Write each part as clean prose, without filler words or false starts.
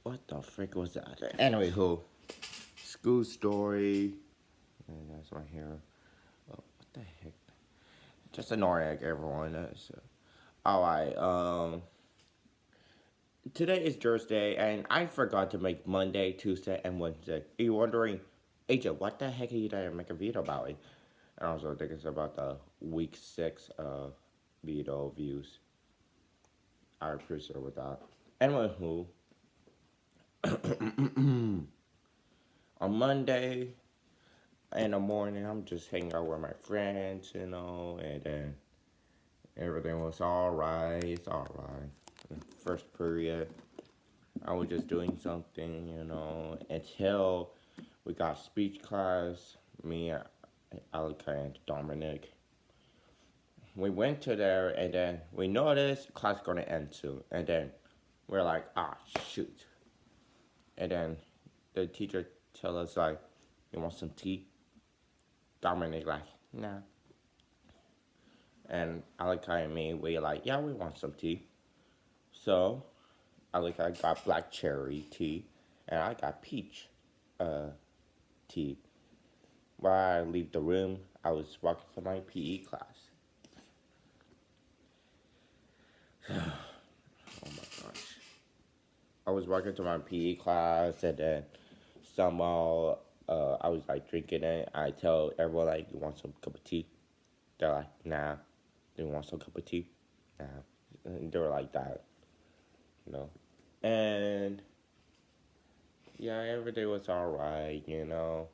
What the frick was that? Anyway, who? School story. And that's my hair. Oh, what the heck? Just ignoring everyone. Alright, today is Thursday, and I forgot to make Monday, Tuesday, and Wednesday. Are you wondering, AJ, what the heck are you trying to make a video about it? And also, I think it's about the week 6 video views. I appreciate it with that. Anyway, who? On Monday in the morning, I'm just hanging out with my friends, and then everything was alright. It's alright. First period, I was just doing something, until we got speech class. Me, Alika, and Dominic. We went to there, and then we noticed class gonna end soon, and then we're like, shoot. And then the teacher tell us like, you want some tea? Dominic like, nah. And Alika and me, we like, yeah, we want some tea. So Alika got black cherry tea, and I got peach tea. While I leave the room, I was walking to my PE class. Oh my gosh. I was walking to my PE class, and then somehow I was like drinking it. I tell everyone like, you want some cup of tea? They're like, nah. They want some cup of tea? Nah. And they were like that, And yeah, every day was alright, So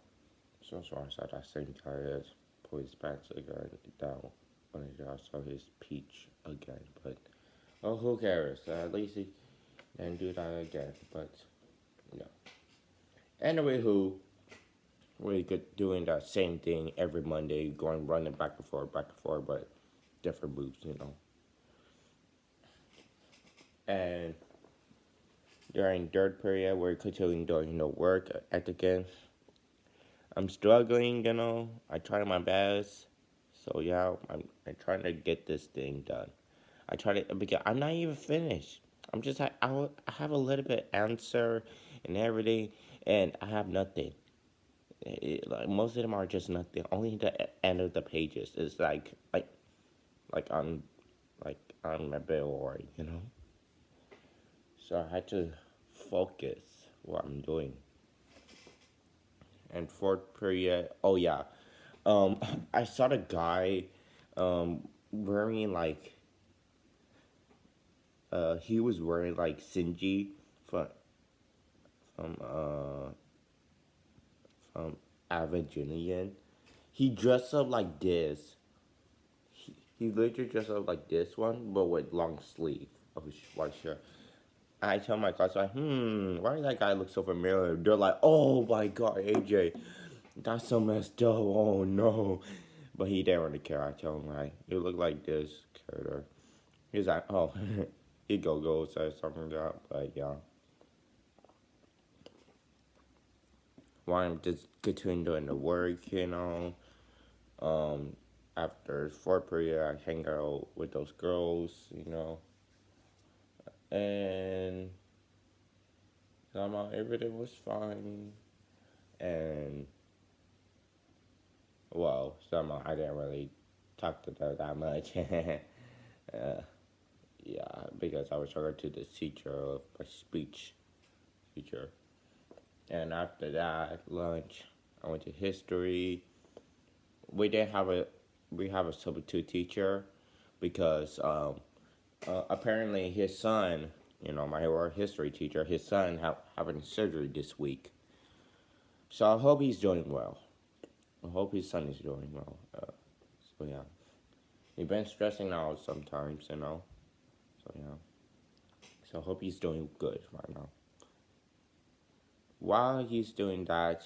I saw that same guy as police pants again. That one I saw his peach again, but who cares? At least he didn't do that again. But no. Anyway, we could doing that same thing every Monday, going running back and forth, but different moves, And during third period, we're continuing doing the work again. I'm struggling, I try my best. So yeah, I'm trying to get this thing done. I try to, because I'm not even finished. I'm just I have a little bit answer and everything, and I have nothing. Like most of them are just nothing. Only the end of the pages is like on my billboard, So I had to focus what I'm doing. And fourth period, oh yeah, I saw the guy, wearing like, he was wearing like Shinji from from Evangelion. He dressed up like this. He literally dressed up like this one, but with long sleeve of his white shirt. I tell my class like, why does that guy look so familiar? They're like, oh my god, AJ, that's so messed up. Oh no. But he didn't really care. I tell him like, you look like this character. He's like, oh, he go say something like that. But yeah. While I'm just continuing doing the work, after fourth period, I hang out with those girls, and somehow everything was fine. And well, somehow I didn't really talk to them that much. Yeah, because I was talking to the teacher of my speech teacher. And after that, lunch, I went to history. We didn't have a we have a substitute teacher because apparently his son, my history teacher, his son having surgery this week. So I hope he's doing well. I hope his son is doing well. So yeah, he's been stressing out sometimes, So yeah, so I hope he's doing good right now. While he's doing that,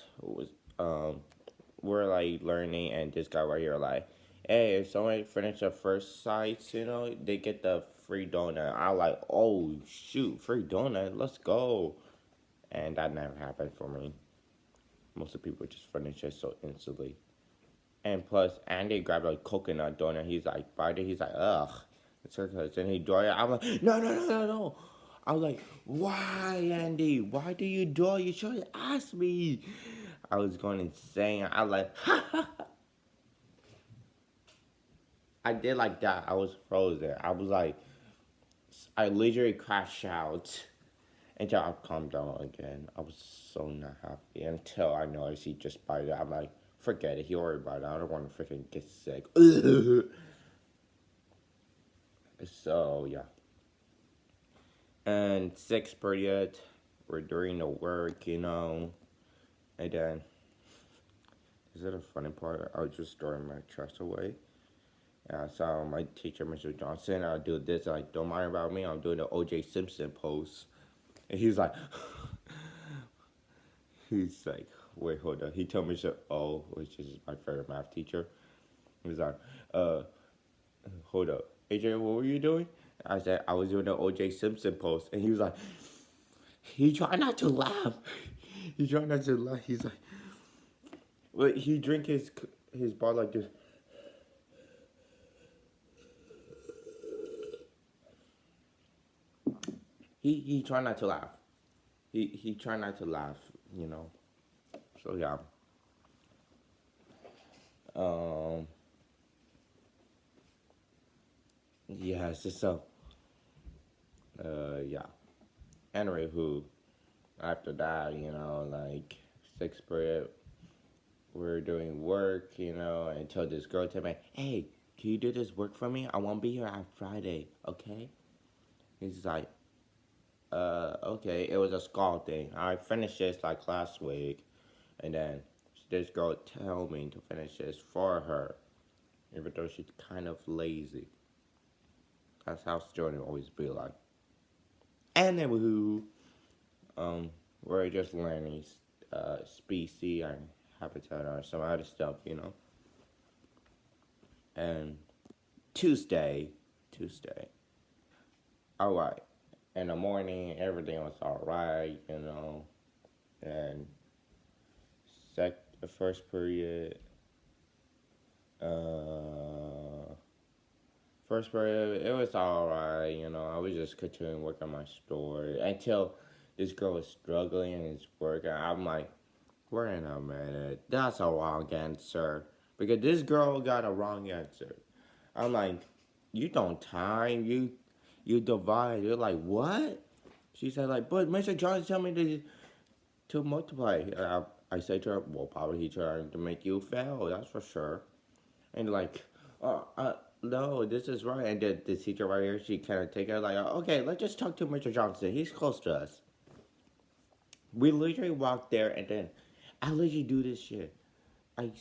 we're like learning, and this guy right here like, hey, if someone finish the first sites, they get the free donut. I like, oh shoot, free donut, let's go. And that never happened for me. Most of the people just finish it so instantly. And plus, Andy grabbed a coconut donut. He's like, bite it. He's like, ugh. It's because then he draw it. I'm like, no. I was like, why, Andy? Why do you do it? You should ask me. I was going insane. I was like, I did like that. I was frozen. I was like, I literally crashed out until I calmed down again. I was so not happy until I noticed he just bite it. I'm like, forget it. He already bite it. I don't want to freaking get sick. So, yeah. And sixth period, we're doing the work, and then, is it a funny part? I was just throwing my trash away. And I saw my teacher, Mr. Johnson, I do this, like, don't mind about me, I'm doing the O.J. Simpson pose. And he's like, he's like, wait, hold on. He told me, O, which is my favorite math teacher. He's like, uh, hold up. AJ, what were you doing? I said, I was doing the O.J. Simpson pose. And he was like, he tried not to laugh. He tried not to laugh. He's like, well, he drink his bar like this. He tried not to laugh. He tried not to laugh, So yeah. Um yeah, so yeah. Anyway, who after that, like sixth period, we're doing work, until this girl told me, hey, can you do this work for me? I won't be here on Friday, okay? He's like, okay. It was a skull thing. I finished this like last week, and then this girl told me to finish this for her, even though she's kind of lazy. That's how students always be like. And then we're just learning species and habitat or some other stuff. And Tuesday. All right. In the morning, everything was all right. And the first period, uh, it was all right. I was just continuing working my story until this girl was struggling and it's working. I'm like, wait a minute, that's a wrong answer because this girl got a wrong answer. I'm like, you don't time, you divide. You're like, what? She said like, but Mr. Johnson tell me to multiply. I said to her, well, probably he trying to make you fail, that's for sure. And like, no, this is right. And the teacher right here, she kind of take it like, okay, let's just talk to Mr. Johnson. He's close to us. We literally walked there, and then I literally do this shit. I,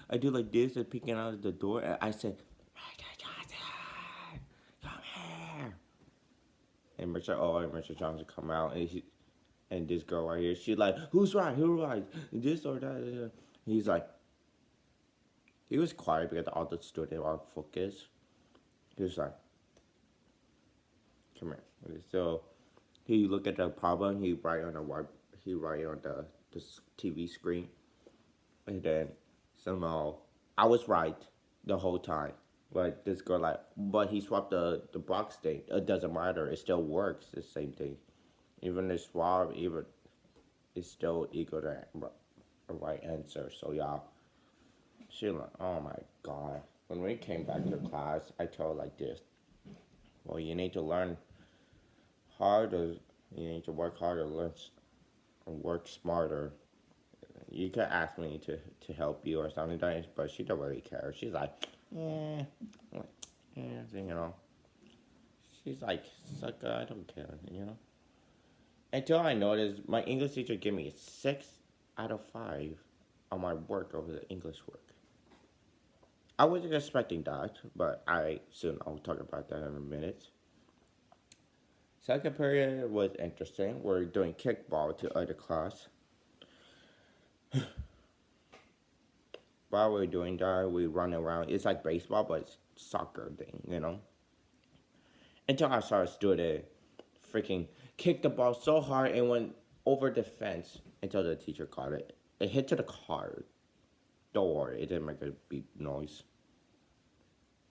I do like this and peeking out of the door. And I said, Mr. Johnson, come here. And Mr. Johnson come out, and this girl right here, she like, who's right? Who's right? This or that. He's like, he was quiet because all the students were focused. He was like, come here. So he look at the problem. He write on the TV screen, and then somehow I was right the whole time. But this girl like, but he swapped the box thing. It doesn't matter. It still works. The same thing. Even the swap, even it's still equal to the right answer. So yeah, she like, oh my god. When we came back to class, I told her like this. Well, you need to learn harder. You need to work harder, learn and work smarter. You could ask me to help you or something, but she don't really care. She's like, yeah, like, yeah. She's like, sucker, I don't care. Until I noticed my English teacher gave me a 6 out of 5 on my work over the English work. I wasn't expecting that, but I'll talk about that in a minute. Second period was interesting. We're doing kickball to other class. While we're doing that, we run around. It's like baseball, but it's soccer thing. Until I saw a student freaking kick the ball so hard and went over the fence until the teacher caught it. It hit to the car. Don't worry, it didn't make a beep noise.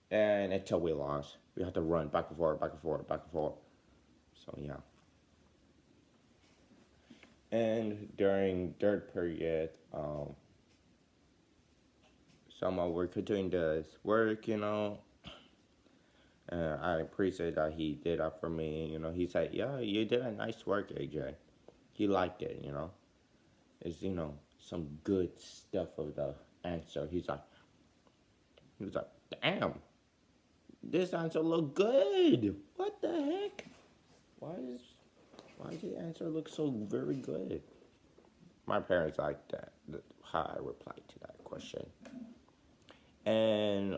And until we lost, we had to run back and forth, back and forth, back and forth. So yeah. And during third period, someone were continuing this work, and I appreciate that he did that for me. He said, "Yeah, you did a nice work, AJ." He liked it. It's some good stuff of the answer. He was like, "Damn, this answer look good. What the heck? Why is why does the answer look so very good?" My parents like that. How I replied to that question. And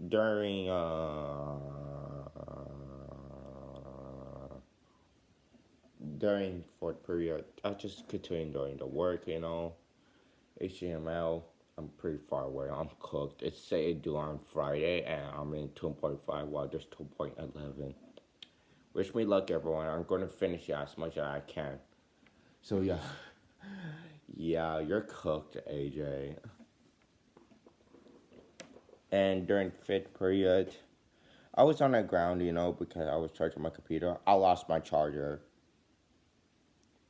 during during fourth period, I just continued doing the work. HTML. I'm pretty far away. I'm cooked. It's say due on Friday, and I'm in 2.5 while there's 2.11. Wish me luck, everyone. I'm going to finish it as much as I can. So yeah, yeah, you're cooked, AJ. And during fifth period, I was on the ground, because I was charging my computer. I lost my charger.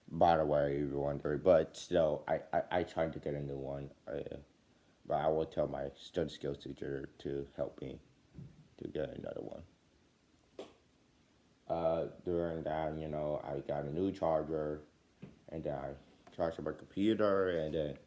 By the way, if you're wondering, but still, I tried to get a new one. But I will tell my study skills teacher to help me to get another one. During that, I got a new charger, and then I charged my computer, and then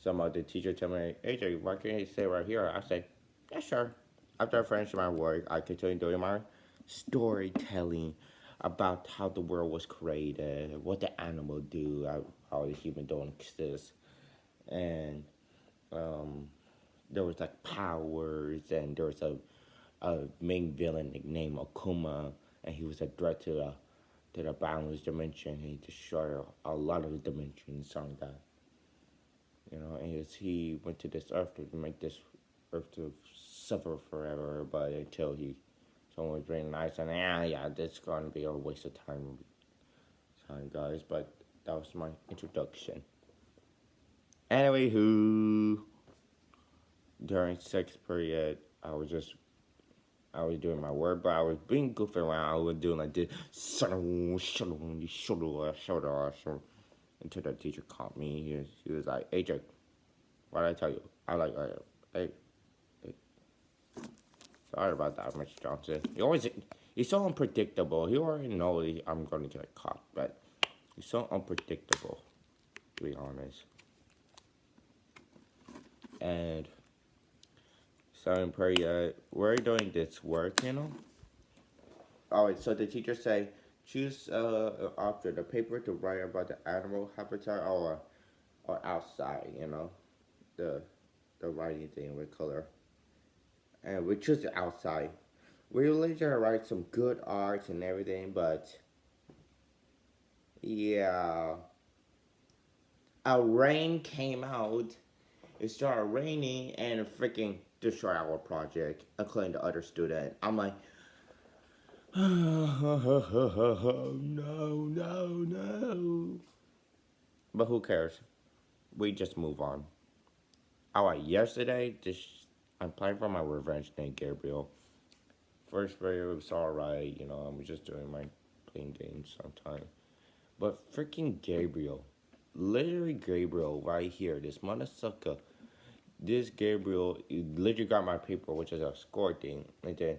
some of the teacher told me, "AJ, why can't you stay right here?" I said, "Yeah, sure." After I finished my work, I continued doing my storytelling about how the world was created, what the animal do, how the human don't exist, and um, there was like powers, and there was a main villain named Akuma, and he was a threat to the boundless dimension. He destroyed a lot of the dimensions on that. And he went to this earth to make this earth to suffer forever, but until someone was being nice, and yeah, this is gonna be a waste of time, guys. But that was my introduction. Anyway, during sixth period, I was doing my work, but I was being goofy around. I was doing like this, until the teacher caught me. He was like, "AJ, what did I tell you?" I like, "Hey, sorry about that, Mr. Johnson. He's so unpredictable. He already knows I'm gonna get caught, but he's so unpredictable, to be honest." And so we're doing this work. Alright, so the teacher say, choose after the paper to write about the animal habitat or outside, the the writing thing with color. And we choose the outside. We later write some good art and everything, but yeah, a rain came out. It started raining and it freaking destroyed our project, including the other student. I'm like, no, no, no. But who cares? We just move on. Alright, yesterday, I'm playing for my revenge named Gabriel. First period was alright, I'm just doing my playing games sometimes. But freaking Gabriel, literally Gabriel right here, this mother sucker, this Gabriel literally got my paper, which is a score thing, and then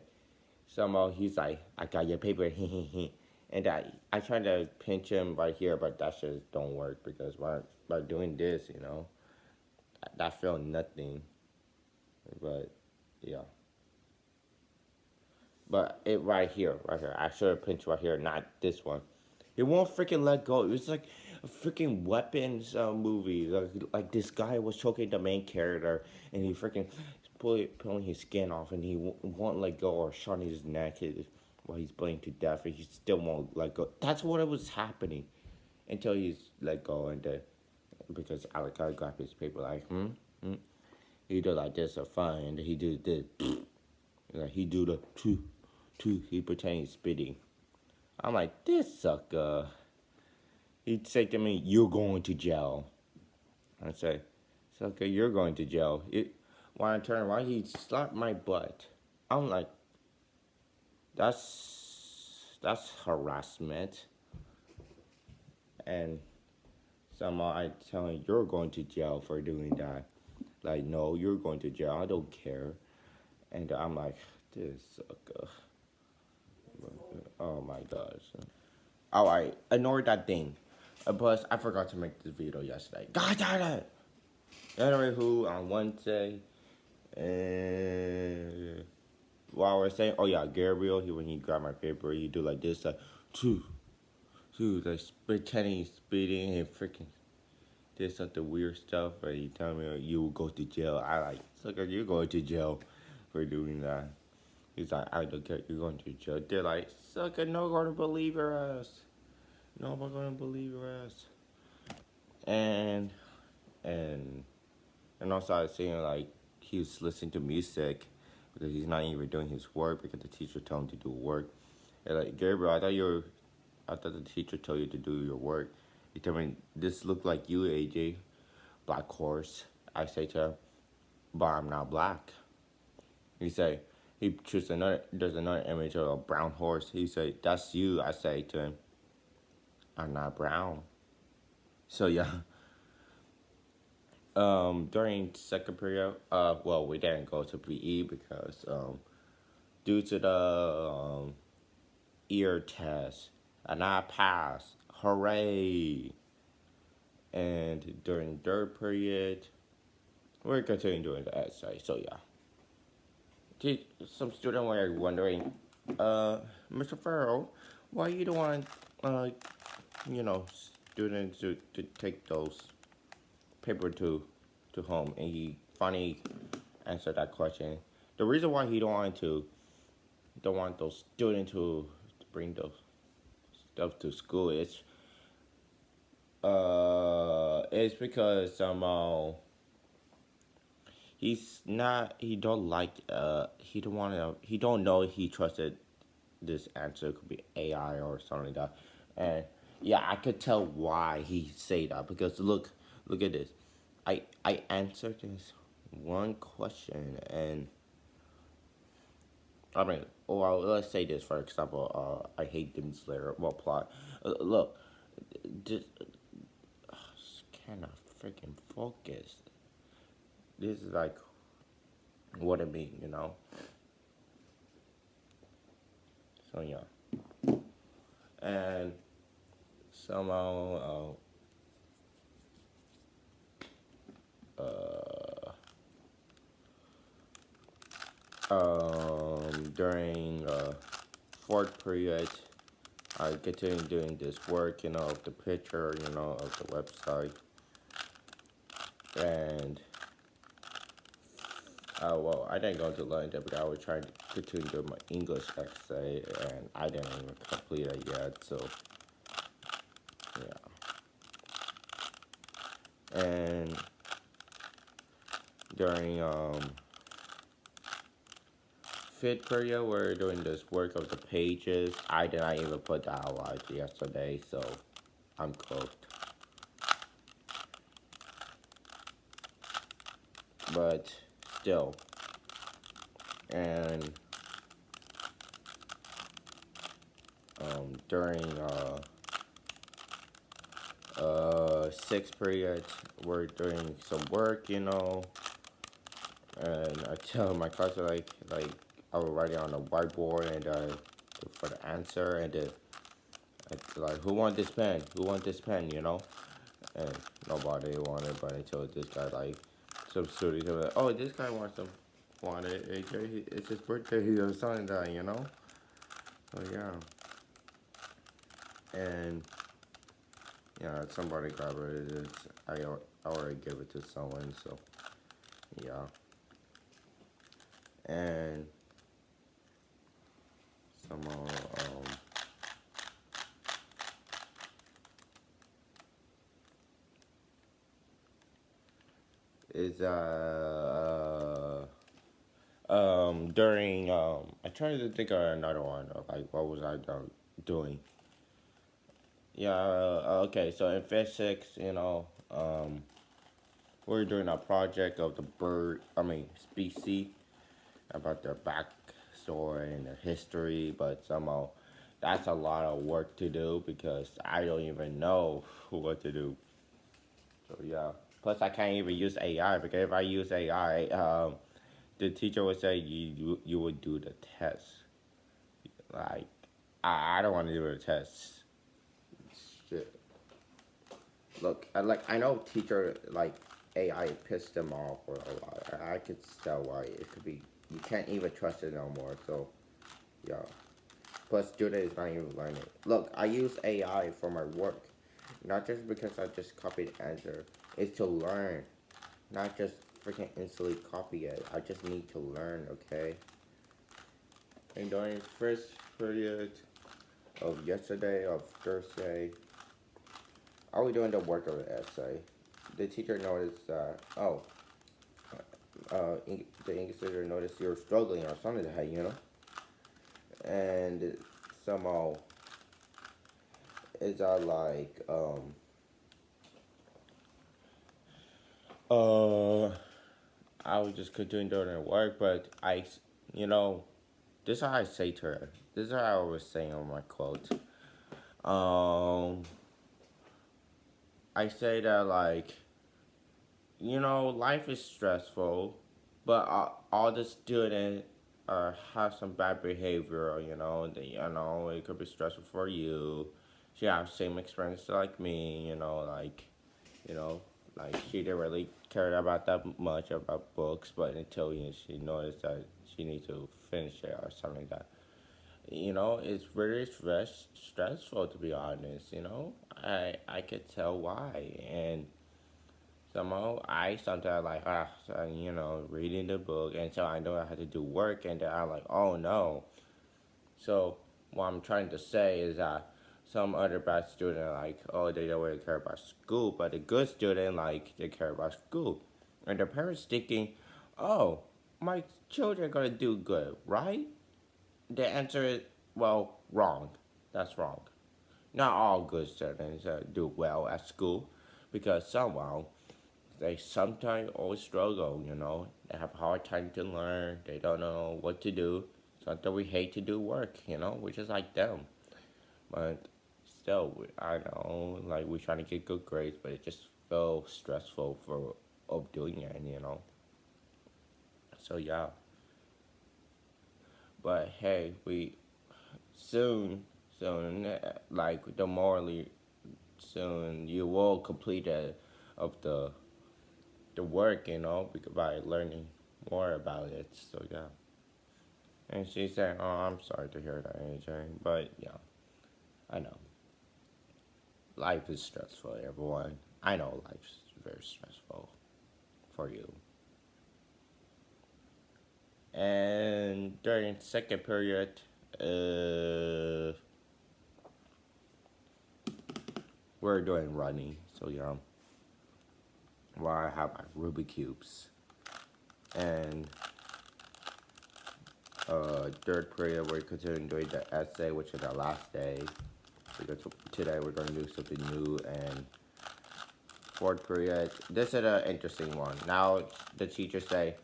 somehow he's like, "I got your paper," and I tried to pinch him right here, but that just don't work because by doing this, that felt nothing. But yeah, but it right here, right here. I should have pinched right here, not this one. He won't freaking let go. It was like a freaking weapons movie. Like this guy was choking the main character, and he freaking pulling his skin off, and he won't let go, or shot his neck while he's bleeding to death, and he still won't let go. That's what it was happening until he's let go, and then because Alec grabbed his paper like, he do like this or fine, and he do this, like he do the two. He pretend he's spitting. I'm like, this sucker. He'd say to me, "You're going to jail." I say, "Sucker, you're going to jail." When I turn around, he slapped my butt. I'm like, that's harassment. and somehow I tell him, you're going to jail for doing that. Like, no, you're going to jail. I don't care. And I'm like, this sucker. Oh my gosh. Alright, ignore that thing. Plus, I forgot to make this video yesterday. God damn it! Anyway, who on Wednesday, and while we're saying, oh yeah, Gabriel, when he grabbed my paper, he do like this, like, two, like pretending he's speeding and freaking did something weird stuff, and he tell me you will go to jail. I like, sucker, you're going to jail for doing that. He's like, I don't care, you're going to jail. They're like, sucker, no going to believe your ass. Nobody's going to believe your ass. And and also I was saying like he was listening to music because he's not even doing his work because the teacher told him to do work. And like, Gabriel, I thought the teacher told you to do your work. He told me this looked like you, AJ, black horse. I say to him, but I'm not black. He say he choose there's another image of a brown horse. He say that's you. I say to him, I'm not brown. So yeah. During second period, well, we didn't go to PE because due to the ear test, and I passed. Hooray! And during third period, we're continuing doing the essay. So yeah, some student were wondering, Mr. Farrell, why you don't want, you know, students to take those paper to home? And he finally answered that question. The reason why he don't want those students to bring those stuff to school is it's because he don't like he don't know if he trusted this answer could be AI or something like that. And yeah, I could tell why he say that because look at this. I answered this one question, and I mean, well, let's say this for example. I hate Demon Slayer. Well, plot. Look, just kind of freaking focus. This is like what I mean, you know. So yeah, and somehow during fourth period, I continue doing this work, you know, of the picture, you know, of the website, and well, I didn't go to London, but I was trying to continue doing my English essay, and I didn't even complete it yet. So yeah, and during fifth period, we're doing this work of the pages. I did not even put that out yesterday, so I'm cooked. But still, and during sixth period, we're doing some work, you know, and I tell my class like I will write it on a whiteboard and for the answer, and it's like, who want this pen? Who want this pen? You know, and nobody wanted, but I told this guy like some students were like, oh, this guy want it. It's his birthday. He was something that, you know. So yeah, and yeah, somebody grabbed it. I already gave it to someone. So yeah, and somehow is during I tried to think of another one of like what was I doing. Yeah, okay, so in physics, you know, we're doing a project of the species, about their backstory and their history, but somehow that's a lot of work to do because I don't even know what to do. So yeah. Plus, I can't even use AI because if I use AI, the teacher would say you would do the test. Like, I don't want to do the test. Shit. Look, I know teacher like AI pissed them off or a lot. I could tell why it could be. You can't even trust it no more. So yeah. Plus, student is not even learning. Look, I use AI for my work, not just because I just copied the answer. It's to learn, not just freaking instantly copy it. I just need to learn. Okay. And during first period of yesterday of Thursday, I was doing the work of the essay. The teacher noticed that the English teacher noticed you're struggling or something like that, and somehow it's like uh I was just continuing doing the work, but you know, this is how I say to her. This is how I was saying on my quote. Um, I say that like, life is stressful, but all the students have some bad behavior. It could be stressful for you. She have same experience like me. You know, like she didn't really care about that much about books, but until she noticed that she needs to finish it or something like that. It's very stressful to be honest. I could tell why, and somehow I sometimes like reading the book, and so I know I have to do work, and then I'm like, oh no. So what I'm trying to say is that some other bad student like, oh, they don't really care about school, but the good student like they care about school, and the parents thinking, oh, my children gonna do good, right? The answer is well, wrong. That's wrong. Not all good students do well at school, because somehow they sometimes always struggle. They have a hard time to learn. They don't know what to do. Sometimes we hate to do work. We're just like them. But still, I know, like we're trying to get good grades, but it just feels stressful for of doing it. So yeah, but hey, we soon, like the morally soon you will complete of the work, by learning more about it. So yeah. And she said, "Oh, I'm sorry to hear that, AJ, but yeah, I know life is stressful, everyone. I know life's very stressful for you." And during second period, uh, we're doing running. So yeah, where I have my Rubik cubes, and third period we're continuing doing the essay, which is our last day. Because today we're going to do something new, and fourth period. This is an interesting one. Now the teacher say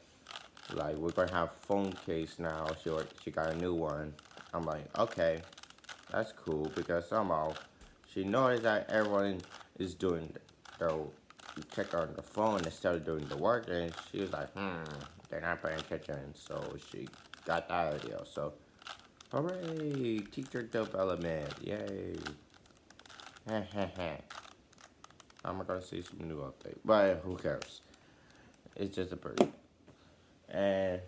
like we're gonna have phone case now. She got a new one. I'm like, okay, that's cool because somehow she noticed that everyone is doing the check on the phone instead of doing the work, and she was like, they're not paying attention. So she got that idea. So hooray, teacher development, yay. I'm gonna see some new update, but who cares? It's just a bird. And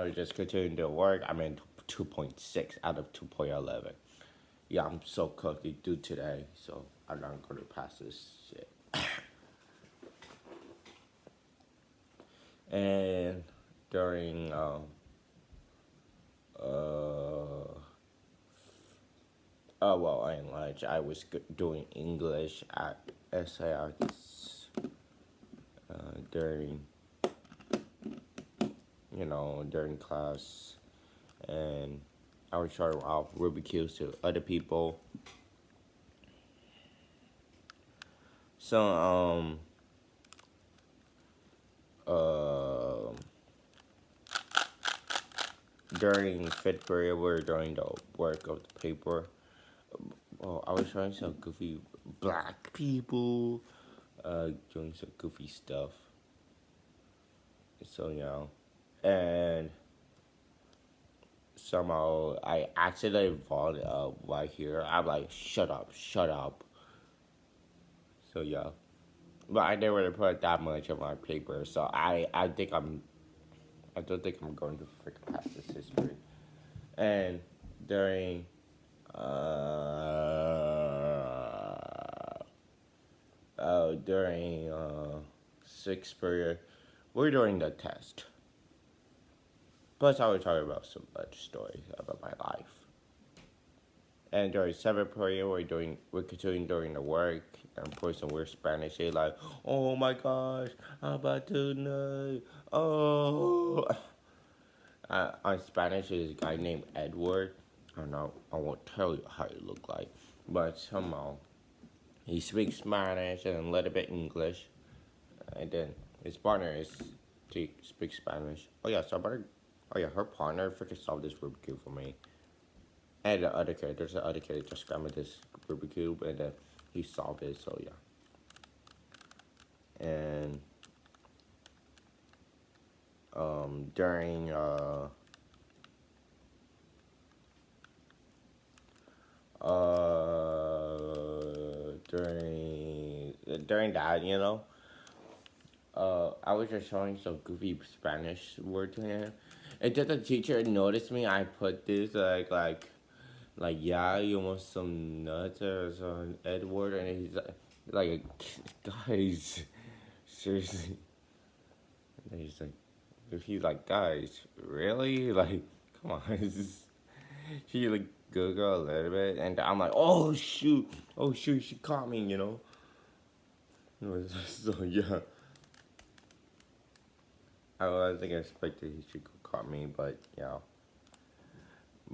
we just continuing to work. I'm in 2.6 out of 2.11. Yeah, I'm so cooked due today, so I'm not gonna pass this shit. And during oh well, in lunch I was doing English at SAS during during class, and I was showing off Rubik's cubes to other people. So uh, during fifth period, we were doing the work of the paper. Well, I was showing some goofy black people, doing some goofy stuff. So, and somehow I accidentally volleyed up right here. I'm like, shut up, shut up. So, yeah. But I didn't really put that much on my paper, so I don't think I'm going to freaking pass this history. And during, sixth period, we're doing the test. Plus, I was talking about some other stories about my life. And during seventh period, we're continuing doing the work. And put some weird Spanish shit like, "Oh my gosh, I'm about to know." Oh, on Spanish is a guy named Edward. I don't know. I won't tell you how he look like, but somehow he speaks Spanish and a little bit English, and then his partner is to speak Spanish. Oh yeah, oh yeah, her partner freaking solved this Rubik's Cube for me. And the other kid, there's the other kid that just grabbed this Rubik's Cube and then he solved it. So yeah, and during during that, I was just showing some goofy Spanish word to him. And then the teacher noticed me. I put this like yeah, you want some nuts or some Edward, and he's like guys, seriously. And he's like guys, really? Like, come on, she like Google a little bit, and I'm like, oh shoot, she caught me. So yeah. I wasn't expecting he should caught me, but yeah.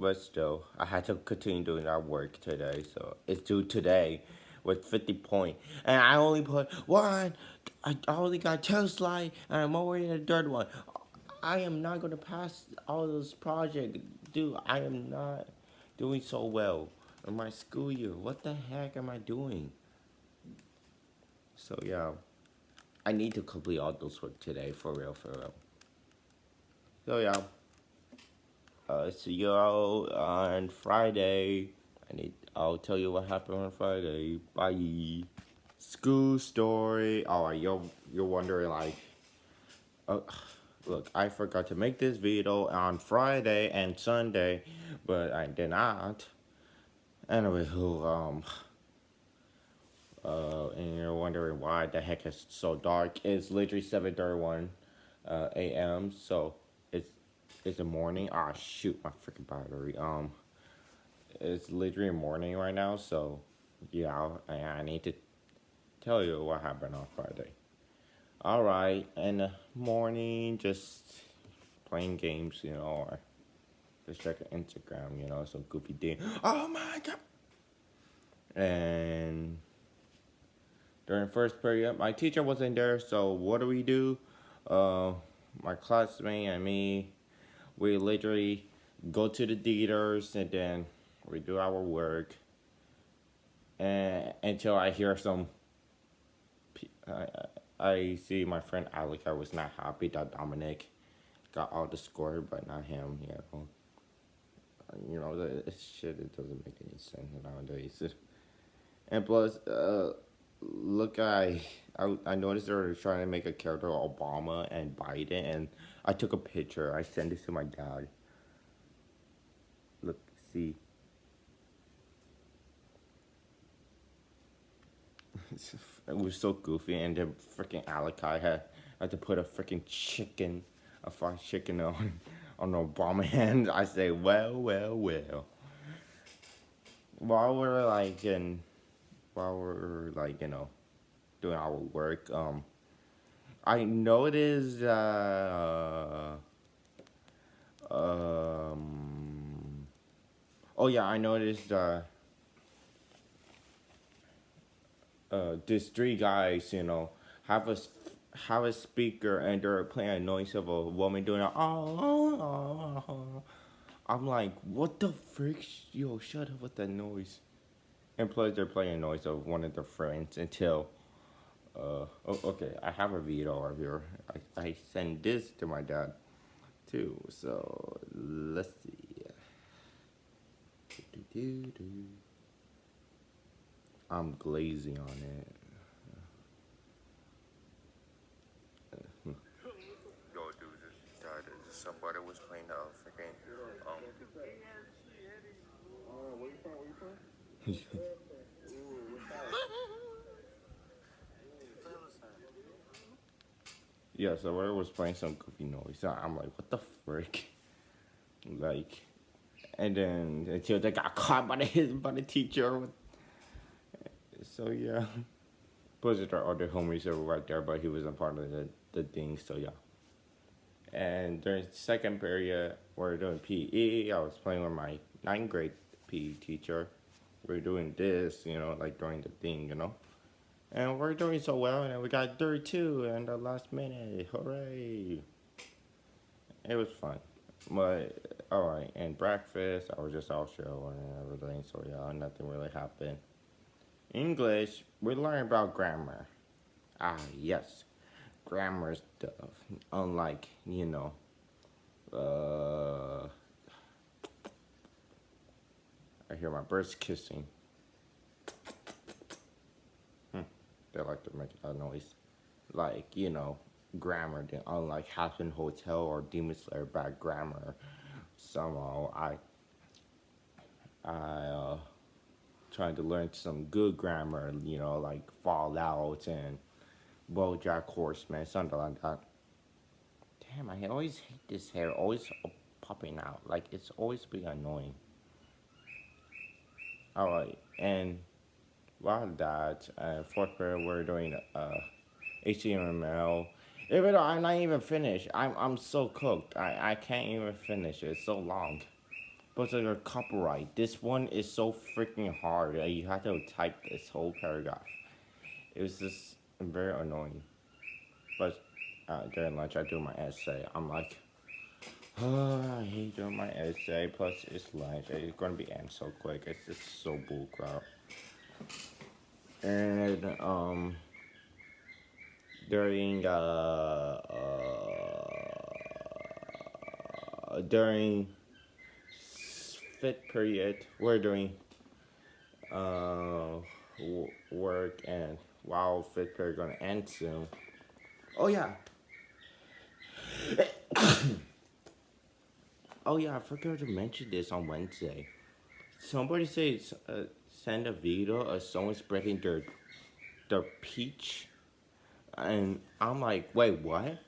But still, I had to continue doing that work today, so it's due today with 50 points. And I only put one. I only got 10 slide, and I'm already in the third one. I am not going to pass all those projects. Dude, I am not doing so well in my school year. What the heck am I doing? So yeah, I need to complete all those work today, for real, for real. So yeah. See you all on Friday. I'll tell you what happened on Friday. Bye. School story. Oh, you're wondering like, uh, look, I forgot to make this video on Friday and Sunday, but I did not. Anyway, and you're wondering why the heck it's so dark. It's literally 7:31 a.m. So it's the morning. Ah, shoot, my freaking battery. It's literally morning right now, so yeah, I need to tell you what happened on Friday. Alright, in the morning, just playing games, or just checking Instagram, some goofy thing. Oh my god! And during first period, my teacher wasn't there, so what do? My classmate and me, we literally go to the theaters and then we do our work. And until I hear I see my friend Alec. I was not happy that Dominic got all the score, but not him. This shit, it doesn't make any sense nowadays. And plus, look, I noticed they were trying to make a character of Obama and Biden, and I took a picture. I sent it to my dad. Look, see. It was so goofy, and then freaking Alakai had to put a freaking chicken, a fried chicken on Obama hand. I say, well. While we're doing our work, I noticed oh yeah, I noticed these three guys, have a speaker and they're playing a noise of a woman doing a oh. I'm like, what the frick? Yo, shut up with that noise. And plus, they're playing noise of one of their friends until. Okay, I have a video of here. I sent this to my dad too. So let's see. I'm glazing on it. Yo, dude, somebody was playing the freaking. Yeah, so I was playing some goofy noise. So I'm like, what the frick? Like, and then until they got caught by the teacher. So yeah. Plus, there are other homies that were right there, but he wasn't part of the thing. So yeah. And during second period, we're doing PE. I was playing with my ninth grade PE teacher. We're doing this, like during the thing, And we're doing so well, and we got 32 in the last minute. Hooray! It was fun. But, alright, and breakfast, I was just all chill and everything, so yeah, nothing really happened. English, we learned about grammar. Ah, yes, grammar stuff. Unlike, I hear my birds kissing. They like to make that noise. Like, grammar. Then unlike Hampton Hotel or Demon Slayer bad grammar, somehow I trying to learn some good grammar, like Fallout and BoJack Horseman, something like that. Damn, I always hate this hair, always popping out. Like, it's always being annoying. Alright, and while that, fourth period, we're doing HTML. Even though I'm not even finished, I'm so cooked. I can't even finish it. It's so long. But the copyright, this one is so freaking hard. You have to type this whole paragraph. It was just very annoying. But during lunch, I do my essay. I'm like, oh, I hate doing my essay. Plus, it's lunch. It's gonna be end so quick. It's just so bullcrap. And during fifth period, we're doing work, and while fifth period gonna end soon. Oh yeah. Oh yeah, I forgot to mention this on Wednesday. Somebody says send a video of someone spreading their peach, and I'm like, wait, what?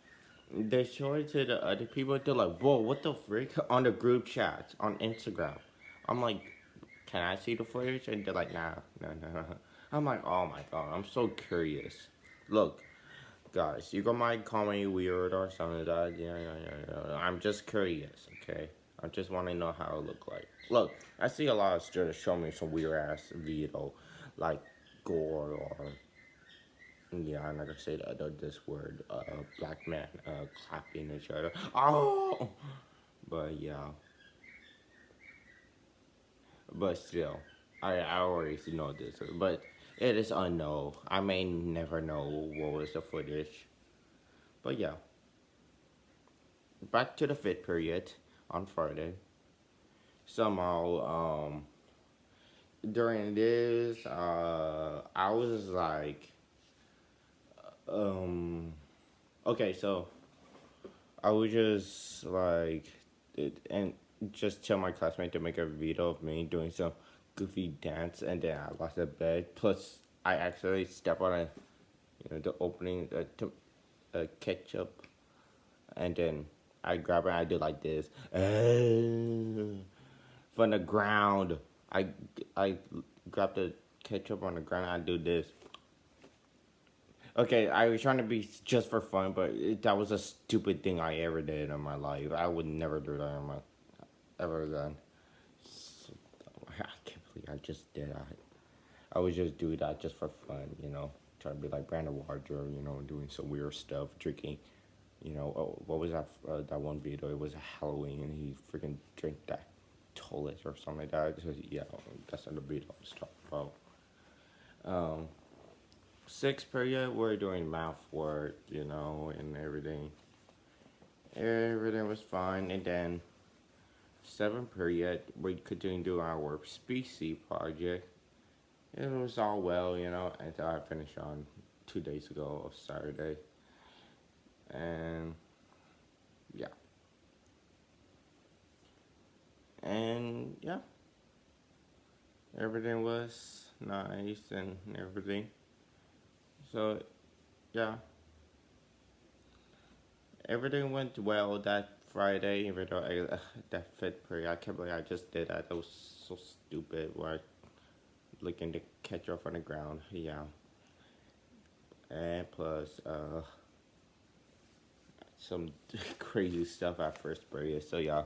They show it to the other people. They're like, whoa, what the frick? On the group chat on Instagram. I'm like, can I see the footage? And they're like, nah, no. I'm like, oh my god, I'm so curious. Look, guys, you might call me weird or something like that. Yeah. I'm just curious, okay? I just want to know how it look like. Look, I see a lot of students show me some weird ass video, like gore or yeah, I'm not gonna say this word. Black man clapping each other. Oh, but yeah, but still, I already know this, but it is unknown. I may never know what was the footage, but yeah. Back to the fifth period on Friday. Somehow, during this, I was like, okay, so I would just like, and just tell my classmate to make a video of me doing some goofy dance, and then I lost the bed. Plus, I actually step on the opening, ketchup, and then I grab it and I do like this. From the ground. I grab the ketchup on the ground and I do this. Okay, I was trying to be just for fun, but that was a stupid thing I ever did in my life. I would never do that in my ever again. So, I can't believe I just did that. I would just do that just for fun, Try to be like Brandon Wardrobe, doing some weird stuff, drinking. What was that one video? It was Halloween, and he freaking drank that toilet or something like that. Just, yeah, that's not the video I was talking about. Sixth period, we're doing math work, and everything. Everything was fine, and then seventh period, we couldn't do our species project. It was all well, until I finished on 2 days ago of Saturday. And yeah. And yeah. Everything was nice and everything. So yeah. Everything went well that Friday, even though that fifth period, I can't believe I just did that. That was so stupid. Where I looking to catch off on the ground. Yeah. And plus, some crazy stuff at first period. So yeah,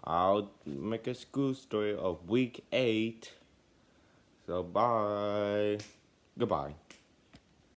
I'll make a school story of week 8. So bye. Goodbye.